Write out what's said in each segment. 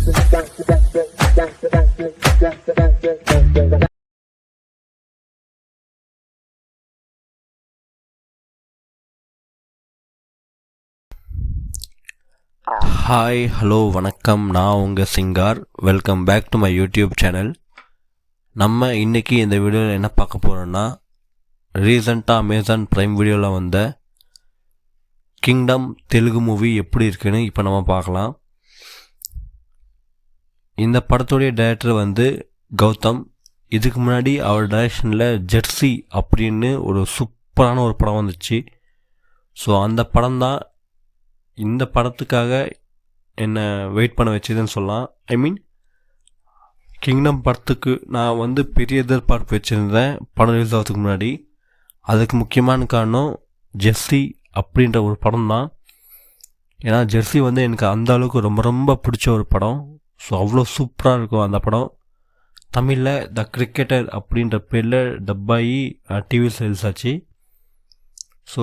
Hi hello வணக்கம், நான் உங்கள் Singar. Welcome back to my YouTube channel. நம்ம இன்றைக்கி இந்த வீடியோவில் என்ன பார்க்க போகிறோன்னா, ரீசண்டாக அமேசான் ப்ரைம் வீடியோவில் வந்த கிங்டம் தெலுங்கு மூவி எப்படி இருக்குன்னு இப்போ நம்ம பார்க்கலாம். இந்த படத்துடைய டைரக்டர் வந்து கௌதம். இதுக்கு முன்னாடி அவர் டைரக்ஷனில் ஜெர்சி அப்படின்னு ஒரு சூப்பரான ஒரு படம் வந்துச்சு. ஸோ அந்த படம் தான் இந்த படத்துக்காக என்னை வெயிட் பண்ண வச்சதுன்னு சொல்லலாம். ஐ மீன், கிங்டம் படத்துக்கு நான் வந்து பெரிய எதிர்பார்ப்பு வச்சுருந்தேன் படம் ரிலீஸ் ஆகிறதுக்கு முன்னாடி. அதுக்கு முக்கியமான காரணம் ஜெர்சி அப்படின்ற ஒரு படம் தான். ஏன்னா ஜெர்சி வந்து எனக்கு அந்த அளவுக்கு ரொம்ப ரொம்ப பிடிச்ச ஒரு படம். ஸோ அவ்வளோ சூப்பராக இருக்கும் அந்த படம். தமிழில் த கிரிக்கெட்டர் அப்படின்ற பேரில் டப்பாயி டிவியில் ரிலீஸ் ஆச்சு. ஸோ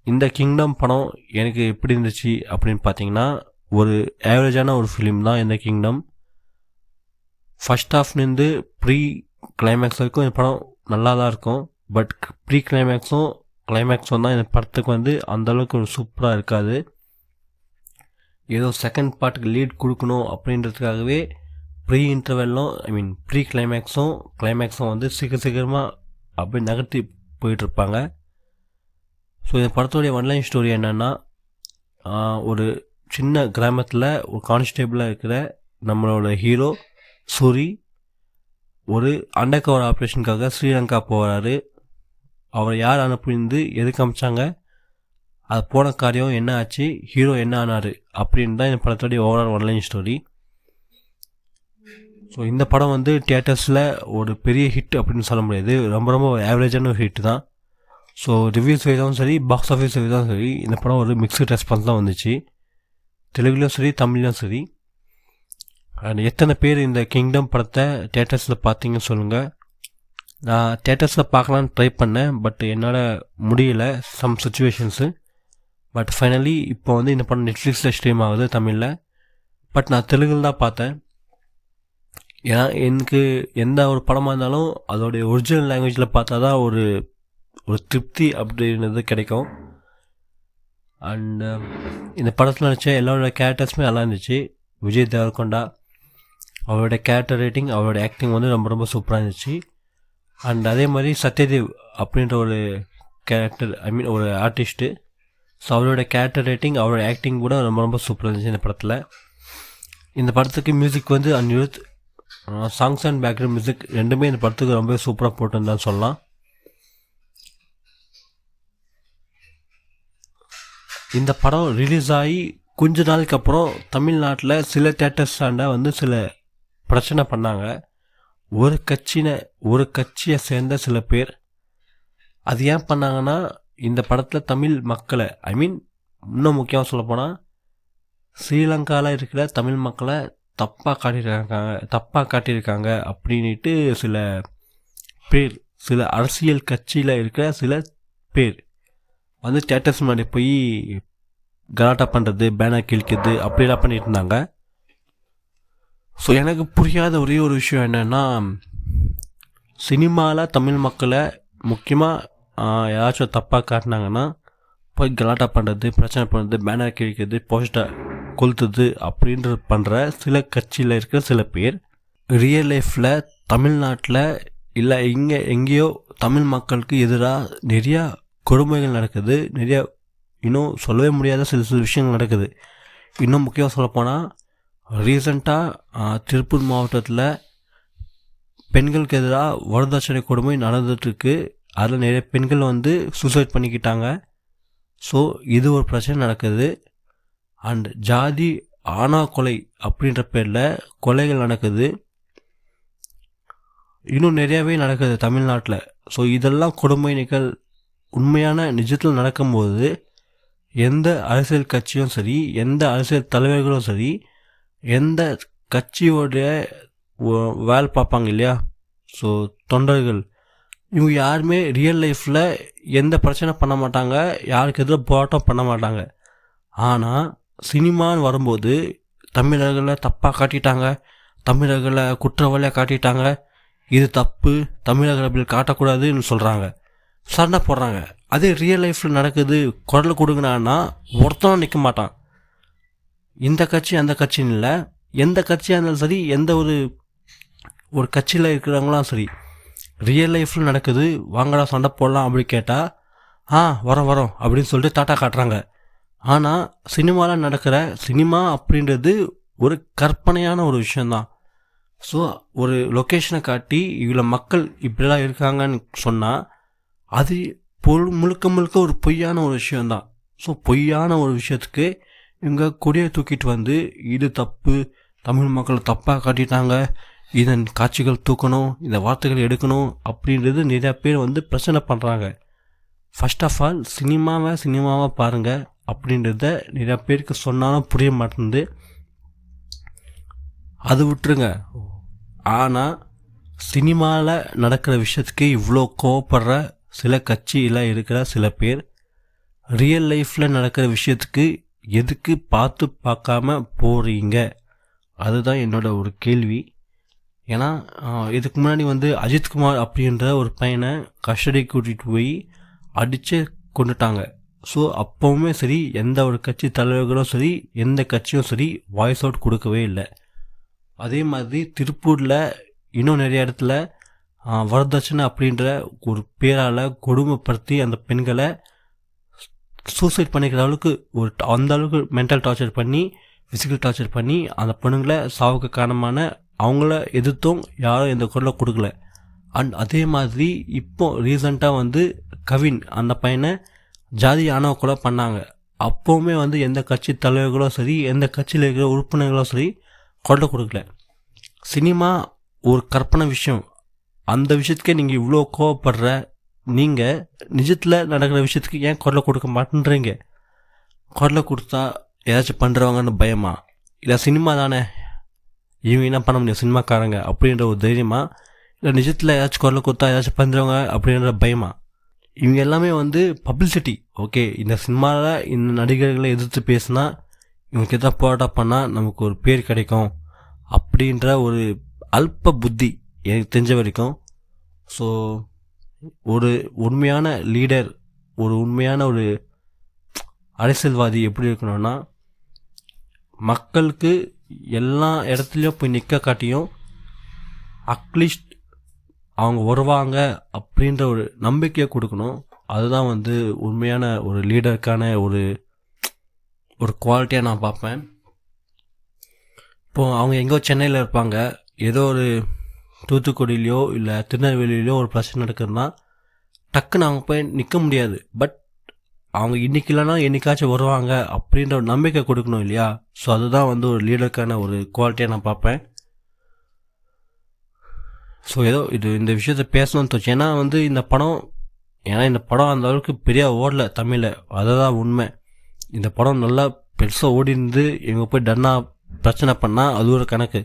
இந்த கிங்டம் படம் எனக்கு எப்படி இருந்துச்சு அப்படின்னு பார்த்தீங்கன்னா, ஒரு ஆவரேஜான ஒரு ஃபிலிம் தான் இந்த கிங்டம். ஃபஸ்ட் ஹாஃப்லேருந்து ப்ரீ கிளைமேக்ஸ் வரைக்கும் இந்த படம் நல்லா தான் இருக்கும். பட் ப்ரீ கிளைமேக்ஸும் தான் இந்த படத்துக்கு வந்து அந்தளவுக்கு ஒரு சூப்பராக இருக்காது. ஏதோ செகண்ட் பார்ட்டுக்கு லீட் கொடுக்கணும் அப்படின்றதுக்காகவே ப்ரீ இன்டர்வெல்லும் ப்ரீ கிளைமேக்ஸும் வந்து சீக்கிரமாக அப்படி நகர்த்தி போயிட்டுருப்பாங்க. ஸோ இந்த படத்துடைய ஒன்லைன் ஸ்டோரி என்னென்னா, ஒரு சின்ன கிராமத்தில் ஒரு கான்ஸ்டேபிளாக இருக்கிற நம்மளோட ஹீரோ சூரி ஒரு அண்டர் கவர் ஆப்ரேஷனுக்காக ஸ்ரீலங்கா போகிறாரு. அவர் யார் அனுப்பிந்து எதுக்கு அமிச்சாங்க, அது போன காரியம் என்ன ஆச்சு, ஹீரோ என்ன ஆனார் அப்படின்னு தான் இந்த படத்துடைய ஓவரால் ஒன்லைன் ஸ்டோரி. ஸோ இந்த படம் வந்து தியேட்டர்ஸில் ஒரு பெரிய ஹிட் அப்படின்னு சொல்ல முடியாது, ரொம்ப ரொம்ப ஆவரேஜான ஒரு ஹிட் தான். ஸோ ரிவ்யூஸ் வைஸாகவும் சரி, பாக்ஸ் ஆஃபீஸ் வைஸாகவும் சரி, இந்த படம் ஒரு மிக்ஸ்டு ரெஸ்பான்ஸ் தான் வந்துச்சு. தெலுங்குலையும் சரி, தமிழ்லையும் சரி. அண்ட் எத்தனை பேர் இந்த கிங்டம் படத்தை தியேட்டர்ஸில் பார்த்தீங்கன்னு சொல்லுங்கள். நான் தியேட்டர்ஸில் பார்க்கலான்னு ட்ரை பண்ணேன், பட் என்னால் முடியல சம் சுச்சுவேஷன்ஸு. பட் ஃபைனலி இப்போ வந்து இந்த படம் நெட்ஃப்ளிக்ஸில் ஸ்ட்ரீம் ஆகுது தமிழில். பட் நான் தெலுங்கில் தான் பார்த்தேன். ஏன்னா எனக்கு எந்த ஒரு படமாக இருந்தாலும் அதோடைய ஒரிஜினல் லாங்குவேஜில் பார்த்தா தான் ஒரு திருப்தி அப்படின்றது கிடைக்கும். அண்டு இந்த படத்தில் நினச்ச எல்லாரோட கேரக்டர்ஸுமே நல்லா இருந்துச்சு. விஜய் தேவரகொண்டா அவரோட கேரக்டர் ரைட்டிங், அவரோட ஆக்டிங் வந்து ரொம்ப ரொம்ப சூப்பராக இருந்துச்சு. அண்ட் அதே மாதிரி சத்யதேவ் அப்படின்ற ஒரு கேரக்டர், ஒரு ஆர்டிஸ்ட்டு. ஸோ அவரோட கேரக்டர் ரைட்டிங், அவரோட ஆக்டிங் கூட ரொம்ப ரொம்ப சூப்பராக இருந்துச்சு இந்த படத்தில். இந்த படத்துக்கு மியூசிக் வந்து Anirudh. Songs and background music ரெண்டுமே இந்த படத்துக்கு ரொம்ப சூப்பராக போட்டுருந்தான்னு சொல்லலாம். இந்த படம் ரிலீஸ் ஆகி கொஞ்ச நாளுக்கு அப்புறம் தமிழ்நாட்டில் சில தியேட்டர்ஸாண்ட வந்து சில பிரச்சனை பண்ணாங்க. ஒரு கட்சியை சேர்ந்த சில பேர். அது ஏன் பண்ணாங்கன்னா, இந்த படத்தில் தமிழ் மக்களை, இன்னும் முக்கியமாக சொல்லப்போனால் ஸ்ரீலங்காவில் இருக்கிற தமிழ் மக்களை தப்பாக காட்டியிருக்காங்க அப்படின்ட்டு சில பேர், சில அரசியல் கட்சியில் இருக்கிற சில பேர் வந்து தியேட்டர்ஸ் முன்னாடி போய் கலாட்டா பண்ணுறது, பேனர் கிழிக்கிறது அப்படிலாம் பண்ணிட்டு இருந்தாங்க. ஸோ எனக்கு புரியாத ஒரே ஒரு விஷயம் என்னென்னா, சினிமாவில் தமிழ் மக்களை முக்கியமாக யாராச்சும் தப்பாக காட்டினாங்கன்னா போய் கலாட்டா பண்ணுறது, பிரச்சனை பண்ணுறது, பேனர் கிழிக்கிறது, போஸ்டர் கொளுத்துது அப்படின்றது பண்ணுற சில கட்சியில் இருக்கிற சில பேர் ரியல் லைஃப்பில் தமிழ்நாட்டில் இல்லை எங்கேயோ தமிழ் மக்களுக்கு எதிராக நிறையா கொடுமைகள் நடக்குது. நிறையா இன்னும் சொல்லவே முடியாத சில விஷயங்கள் நடக்குது. இன்னும் முக்கியமாக சொல்லப்போனால், ரீசண்டாக திருப்பூர் மாவட்டத்தில் பெண்களுக்கு எதிராக வரதட்சணை கொடுமை நடந்துகிட்ருக்கு. அதில் நிறைய பெண்கள் வந்து சூசைட் பண்ணிக்கிட்டாங்க. ஸோ இது ஒரு பிரச்சனை நடக்குது. அண்ட் ஜாதி ஆணா கொலை அப்படின்ற பேரில் கொலைகள் நடக்குது. இன்னும் நிறையாவே நடக்குது தமிழ்நாட்டில். ஸோ இதெல்லாம் கொடுமைகள் உண்மையான நிஜத்தில் நடக்கும்போது எந்த அரசியல் கட்சியும் சரி, எந்த அரசியல் தலைவர்களும் சரி, எந்த கட்சியோடைய வேலை பார்ப்பாங்க இல்லையா, ஸோ தொண்டர்கள், இவங்க யாருமே ரியல் லைஃப்பில் எந்த பிரச்சனை பண்ண மாட்டாங்க, யாருக்கு எதிராக போராட்டம் பண்ண மாட்டாங்க. ஆனால் சினிமான்னு வரும்போது தமிழர்களை தப்பாக காட்டிட்டாங்க, தமிழர்களை குற்றவாளியாக காட்டிட்டாங்க, இது தப்பு, தமிழர்களை அப்படி காட்டக்கூடாதுன்னு சொல்கிறாங்க, சண்டை போடுறாங்க. அதே ரியல் லைஃப்பில் நடக்குது, குரல் கொடுங்கனான்னா ஒருத்தனும் நிற்க மாட்டான். இந்த கட்சி அந்த கட்சின்னு இல்லை, எந்த கட்சியாக இருந்தாலும் சரி, எந்த ஒரு கட்சியில் இருக்கிறவங்களாம் சரி, ரியல் லைஃப்பில் நடக்குது, வாங்கடா சண்டை போடலாம் அப்படி கேட்டால் வரோம் அப்படின்னு சொல்லிட்டு டாட்டா காட்டுறாங்க. ஆனால் சினிமாவில் நடக்கிற சினிமா அப்படின்றது ஒரு கற்பனையான ஒரு விஷயந்தான். ஸோ ஒரு லொக்கேஷனை காட்டி இவ்வளோ மக்கள் இப்படிலாம் இருக்காங்கன்னு சொன்னால் அது முழுக்க ஒரு பொய்யான ஒரு விஷயந்தான். ஸோ பொய்யான ஒரு விஷயத்துக்கு இவங்க கொடியை தூக்கிட்டு வந்து இது தப்பு, தமிழ் மக்கள் தப்பாக காட்டிட்டாங்க, இதன் காட்சிகள் தூக்கணும், இந்த வார்த்தைகள் எடுக்கணும் அப்படின்றது நிறையா பேர் வந்து பிரச்சனை பண்ணுறாங்க. ஃபர்ஸ்ட் ஆஃப் ஆல் சினிமாவை பாருங்கள் அப்படின்றத நிறையா பேருக்கு சொன்னாலும் புரிய மாட்டேங்குது. அது விட்டுருங்க. ஆனால் சினிமாவில் நடக்கிற விஷயத்துக்கு இவ்வளோ கோவப்படுற சில கட்சியில் இருக்கிற சில பேர் ரியல் லைஃப்பில் நடக்கிற விஷயத்துக்கு எதுக்கு பார்க்காம போகிறீங்க? அதுதான் என்னோட ஒரு கேள்வி. ஏன்னா இதுக்கு முன்னாடி வந்து அஜித்குமார் அப்படின்ற ஒரு பையனை கஸ்டடிக்கு கூட்டிகிட்டு போய் அடித்து கொண்டுட்டாங்க. ஸோ அப்போவுமே சரி, எந்த ஒரு கட்சி தலைவர்களும் சரி, எந்த கட்சியும் சரி வாய்ஸ் அவுட் கொடுக்கவே இல்லை. அதே மாதிரி திருப்பூரில் இன்னும் நிறைய இடத்துல வரதட்சணை அப்படின்ற ஒரு பேரால் கொடுமைப்படுத்தி அந்த பெண்களை சூசைட் பண்ணிக்கிற அளவுக்கு அந்த அளவுக்கு மென்டல் டார்ச்சர் பண்ணி, ஃபிசிக்கல் டார்ச்சர் பண்ணி அந்த பெண்ணுங்களை சாவுக்கு காரணமான அவங்கள எதிர்த்தும் யாரும் எந்த குரலை கொடுக்கல. அண்ட் அதே மாதிரி இப்போ ரீசண்டாக வந்து கவின் அந்த பையனை ஜாதி ஆணவ கொலை பண்ணாங்க. அப்போவுமே வந்து எந்த கட்சி தலைவர்களோ சரி, எந்த கட்சியில் இருக்கிற உறுப்பினர்களோ சரி குரலை கொடுக்கல. சினிமா ஒரு கற்பனை விஷயம், அந்த விஷயத்துக்கே நீங்கள் இவ்வளோ கோவப்படுற நீங்கள் நிஜத்தில் நடக்கிற விஷயத்துக்கு ஏன் குரலை கொடுக்க மாட்டேன்றீங்க? குரலை கொடுத்தா ஏதாச்சும் பண்ணுறவங்கன்னு பயமா? இல்லை சினிமா தானே, இவங்க என்ன பண்ண முடியும் சினிமாக்காரங்க அப்படின்ற ஒரு தைரியமா? இல்லை நிஜத்தில் ஏதாச்சும் குரலை கொடுத்தா ஏதாச்சும் பண்ணுறவங்க அப்படின்ற பயமா? இவங்க எல்லாமே வந்து பப்ளிசிட்டி. ஓகே, இந்த சினிமாவில் இந்த நடிகர்களை எதிர்த்து பேசினா, இவங்களுக்கு எதாவது போராட்டம் பண்ணால் நமக்கு ஒரு பேர் கிடைக்கும் அப்படின்ற ஒரு அல்ப புத்தி எனக்கு தெரிஞ்ச வரைக்கும். ஸோ ஒரு உண்மையான லீடர், ஒரு உண்மையான ஒரு அரசியல்வாதி எப்படி இருக்கணும்னா, மக்களுக்கு எல்லா இடத்துலையும் போய் நிற்க காட்டியும் அட்லீஸ்ட் அவங்க வருவாங்க அப்படின்ற ஒரு நம்பிக்கையை கொடுக்கணும். அதுதான் வந்து உண்மையான ஒரு லீடருக்கான ஒரு குவாலிட்டியாக நான் பார்ப்பேன். இப்போது அவங்க எங்கோ சென்னையில் இருப்பாங்க, ஏதோ ஒரு தூத்துக்குடியிலையோ இல்லை திருநெல்வேலியிலையோ ஒரு பிரச்சனை நடக்குதுன்னா டக்குன்னு அவங்க போய் நிற்க முடியாது. பட் அவங்க இன்றைக்கி இல்லைன்னா என்னைக்காச்சும் வருவாங்க அப்படின்ற ஒரு நம்பிக்கை கொடுக்கணும் இல்லையா? ஸோ அதுதான் வந்து ஒரு லீடருக்கான ஒரு குவாலிட்டியாக நான் பார்ப்பேன். ஸோ ஏதோ இந்த விஷயத்தை பேசணும்னு தோச்சு. ஏன்னா இந்த படம் அந்த அளவுக்கு பெரிய ஓடல தமிழில், அதுதான் உண்மை. இந்த படம் நல்லா பெருசாக ஓடி இருந்து இவங்க போய் டன்னாக பிரச்சனை பண்ணால் அது ஒரு கணக்கு.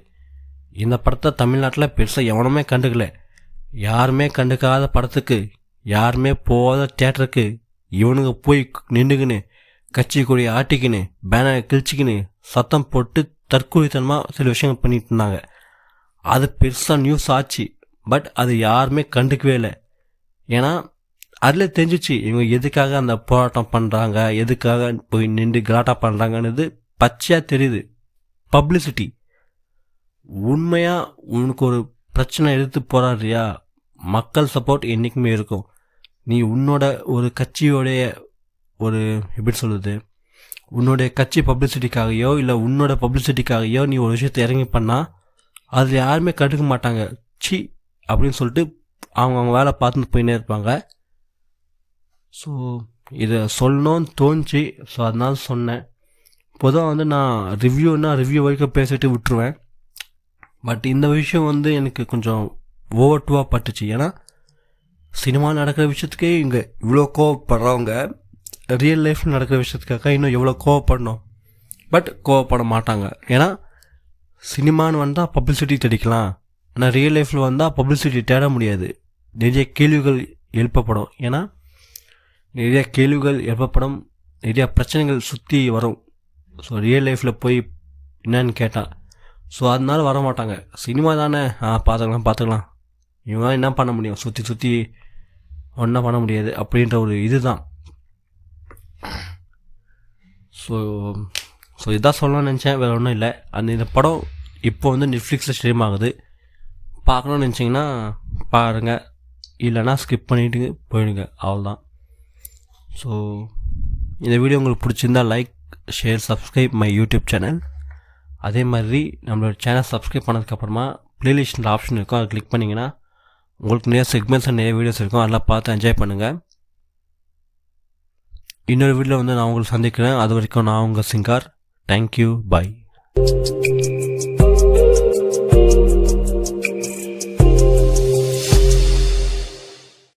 இந்த படத்தை தமிழ்நாட்டில் பெருசாக எவனுமே கண்டுக்கல. யாருமே கண்டுக்காத படத்துக்கு, யாருமே போகாத தியேட்டருக்கு இவனுங்க போய் நின்றுக்கின்னு கட்சி கொடி ஆட்டிக்கின்னு பேனரை கிழிச்சிக்கின்னு சத்தம் போட்டு தற்கொலைத்தனமாக சில விஷயங்கள் பண்ணிட்டு இருந்தாங்க. அது பெருசாக நியூஸ் ஆச்சு. பட் அது யாருமே கண்டுக்கவே இல்லை. ஏன்னா அதில் தெரிஞ்சிச்சு இவங்க எதுக்காக அந்த போராட்டம் பண்ணுறாங்க, எதுக்காக போய் நின்று கலாட்டா பண்ணுறாங்கன்னு பச்சையாக தெரியுது. பப்ளிசிட்டி. உண்மையாக உனக்கு ஒரு பிரச்சனை எடுத்து போராடுறியா, மக்கள் சப்போர்ட் என்றைக்குமே இருக்கும். நீ உன்னோட ஒரு கட்சியோடைய ஒரு எப்படி சொல்கிறது, உன்னுடைய கட்சி பப்ளிசிட்டிக்காகையோ இல்லை உன்னோட பப்ளிசிட்டிக்காகையோ நீ ஒரு விஷயத்தை இறங்கி பண்ணால் அதில் யாருமே கண்டுக்க மாட்டாங்க. சி அப்படின்னு சொல்லிட்டு அவங்க வேலை பார்த்துட்டு போயின்னே இருப்பாங்க. ஸோ இதை சொல்லணும்னு தோணுச்சு. ஸோ அதனால சொன்னேன். பொதுவாக நான் ரிவ்யூ வரைக்கும் பேசிட்டு விட்டுருவேன். பட் இந்த விஷயம் எனக்கு கொஞ்சம் ஓவர் பட்டுச்சு. ஏன்னா சினிமா நடக்கிற விஷயத்துக்கே இங்கே இவ்வளோ கோவப்படுறவங்க ரியல் லைஃப்பில் நடக்கிற விஷயத்துக்காக இன்னும் எவ்வளோ கோவப்படணும். பட் கோவப்பட மாட்டாங்க. ஏன்னா சினிமான்னு வந்தால் பப்ளிசிட்டி தேடிக்கலாம், ஆனால் ரியல் லைஃப்பில் வந்தால் பப்ளிசிட்டி தேட முடியாது. நிறைய கேள்விகள் எழுப்பப்படும். ஏன்னா நிறைய கேள்விகள் எழுப்பப்படும், நிறையா பிரச்சனைகள் சுற்றி வரும். ஸோ ரியல் லைஃப்பில் போய் என்னன்னு கேட்டான். ஸோ அதனால வர மாட்டாங்க. சினிமா தானே, பார்த்துக்கலாம் இவன் என்ன பண்ண முடியும், சுற்றி ஒன்றும் பண்ண முடியாது அப்படின்ற ஒரு இதுதான். ஸோ இதான் சொல்லணும்னு நினச்சேன், வேறு ஒன்றும் இல்லை. இந்த படம் இப்போ வந்து நெட்ஃப்ளிக்ஸில் ஸ்ட்ரீம் ஆகுது. பார்க்கணுன்னு நினச்சிங்கன்னா பாருங்கள், இல்லைனா ஸ்கிப் பண்ணிவிட்டு போயிடுங்க, அவ்வளோதான். ஸோ இந்த வீடியோ உங்களுக்கு பிடிச்சிருந்தா like, share, subscribe my YouTube channel. அதே மாதிரி நம்மளோட சேனல் சப்ஸ்கிரைப் பண்ணதுக்கப்புறமா ப்ளேலிஸ்ட்டில் ஆப்ஷன் இருக்கும், அதை கிளிக் பண்ணிங்கன்னா உங்களுக்கு நிறைய செக்மெண்ட்ஸ் நிறைய வீடியோஸ் இருக்கும், அதெல்லாம் பார்த்து என்ஜாய் பண்ணுங்கள். இன்னொரு வீடியோவில் வந்து நான் உங்களுக்கு சந்திக்கிறேன். அது வரைக்கும் நான் உங்கள் சிங்கார். தேங்க்யூ, பாய்.